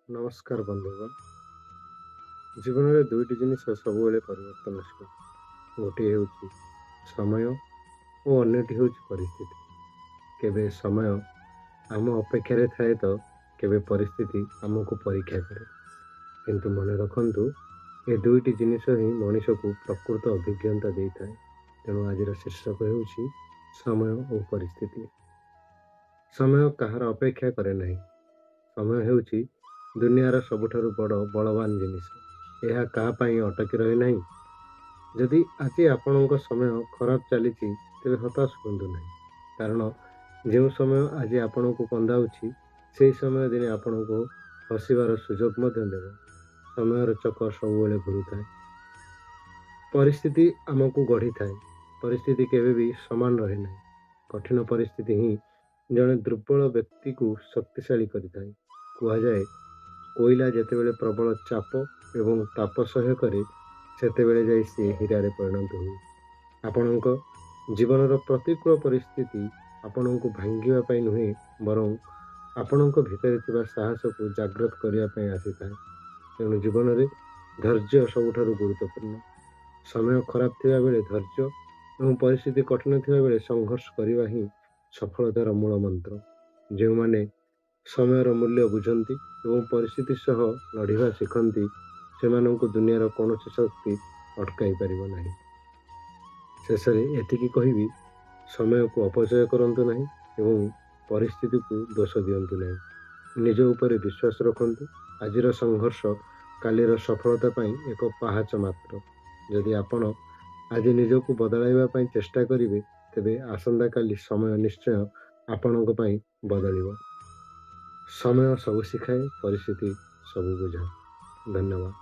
ନମସ୍କାର ବନ୍ଧୁଗଣ। ଜୀବନରେ ଦୁଇଟି ଜିନିଷ ସବୁବେଳେ ପରିବର୍ତ୍ତନଶୀଳ। ଗୋଟିଏ ହେଉଛି ସମୟ ଓ ଅନ୍ୟଟି ହେଉଛି ପରିସ୍ଥିତି। କେବେ ସମୟ ଆମ ଅପେକ୍ଷାରେ ଥାଏ ତ କେବେ ପରିସ୍ଥିତି ଆମକୁ ପରୀକ୍ଷା କରେ। କିନ୍ତୁ ମନେ ରଖନ୍ତୁ, ଏ ଦୁଇଟି ଜିନିଷ ହିଁ ମଣିଷକୁ ପ୍ରକୃତ ଅଭିଜ୍ଞତା ଦେଇଥାଏ। ତେଣୁ ଆଜିର ଶୀର୍ଷକ ହେଉଛି ସମୟ ଓ ପରିସ୍ଥିତି। ସମୟ କାହାର ଅପେକ୍ଷା କରେ ନାହିଁ। ସମୟ ହେଉଛି ଦୁନିଆର ସବୁଠାରୁ ବଡ଼ ବଳବାନ ଜିନିଷ। ଏହା କାହା ପାଇଁ ଅଟକି ରହେ ନାହିଁ। ଯଦି ଆଜି ଆପଣଙ୍କ ସମୟ ଖରାପ ଚାଲିଛି, ତେବେ ହତାଶ ହୁଅନ୍ତୁ ନାହିଁ। କାରଣ ଯେଉଁ ସମୟ ଆଜି ଆପଣଙ୍କୁ କନ୍ଦାଉଛି, ସେହି ସମୟ ଦିନେ ଆପଣଙ୍କୁ ହସିବାର ସୁଯୋଗ ମଧ୍ୟ ଦେବ। ସମୟର ଚକ ସବୁବେଳେ ଘୁରୁଥାଏ। ପରିସ୍ଥିତି ଆମକୁ ଗଢ଼ିଥାଏ। ପରିସ୍ଥିତି କେବେ ବି ସମାନ ରହେ ନାହିଁ। କଠିନ ପରିସ୍ଥିତି ହିଁ ଜଣେ ଦୁର୍ବଳ ବ୍ୟକ୍ତିକୁ ଶକ୍ତିଶାଳୀ କରିଥାଏ। କୁହାଯାଏ, କୋଇଲା ଯେତେବେଳେ ପ୍ରବଳ ଚାପ ଏବଂ ତାପ ସହ୍ୟ କରେ, ସେତେବେଳେ ଯାଇ ସିଏ ହୀରାରେ ପରିଣତ ହୁଏ। ଆପଣଙ୍କ ଜୀବନର ପ୍ରତିକୂଳ ପରିସ୍ଥିତି ଆପଣଙ୍କୁ ଭାଙ୍ଗିବା ପାଇଁ ନୁହେଁ, ବରଂ ଆପଣଙ୍କ ଭିତରେ ଥିବା ସାହସକୁ ଜାଗ୍ରତ କରିବା ପାଇଁ ଆସିଥାଏ। ତେଣୁ ଜୀବନରେ ଧୈର୍ଯ୍ୟ ସବୁଠାରୁ ଗୁରୁତ୍ୱପୂର୍ଣ୍ଣ। ସମୟ ଖରାପ ଥିବାବେଳେ ଧୈର୍ଯ୍ୟ ଏବଂ ପରିସ୍ଥିତି କଠିନ ଥିବାବେଳେ ସଂଘର୍ଷ କରିବା ହିଁ ସଫଳତାର ମୂଳ ମନ୍ତ୍ର। ଯେଉଁମାନେ ସମୟର ମୂଲ୍ୟ ବୁଝନ୍ତି ଏବଂ ପରିସ୍ଥିତି ସହ ଲଢ଼ିବା ଶିଖନ୍ତି, ସେମାନଙ୍କୁ ଦୁନିଆର କୌଣସି ଶକ୍ତି ଅଟକାଇ ପାରିବ ନାହିଁ। ଶେଷରେ ଏତିକି କହିବି, ସମୟକୁ ଅପଚୟ କରନ୍ତୁ ନାହିଁ ଏବଂ ପରିସ୍ଥିତିକୁ ଦୋଷ ଦିଅନ୍ତୁ ନାହିଁ। ନିଜ ଉପରେ ବିଶ୍ୱାସ ରଖନ୍ତୁ। ଆଜିର ସଂଘର୍ଷ କାଲିର ସଫଳତା ପାଇଁ ଏକ ପାହାଚ ମାତ୍ର। ଯଦି ଆପଣ ଆଜି ନିଜକୁ ବଦଳାଇବା ପାଇଁ ଚେଷ୍ଟା କରିବେ, ତେବେ ଆସନ୍ତାକାଲି ସମୟ ନିଶ୍ଚୟ ଆପଣଙ୍କ ପାଇଁ ବଦଳିବ। ସମୟ ସବୁ ଶିଖାଏ, ପରିସ୍ଥିତି ସବୁ ବୁଝାଏ। ଧନ୍ୟବାଦ।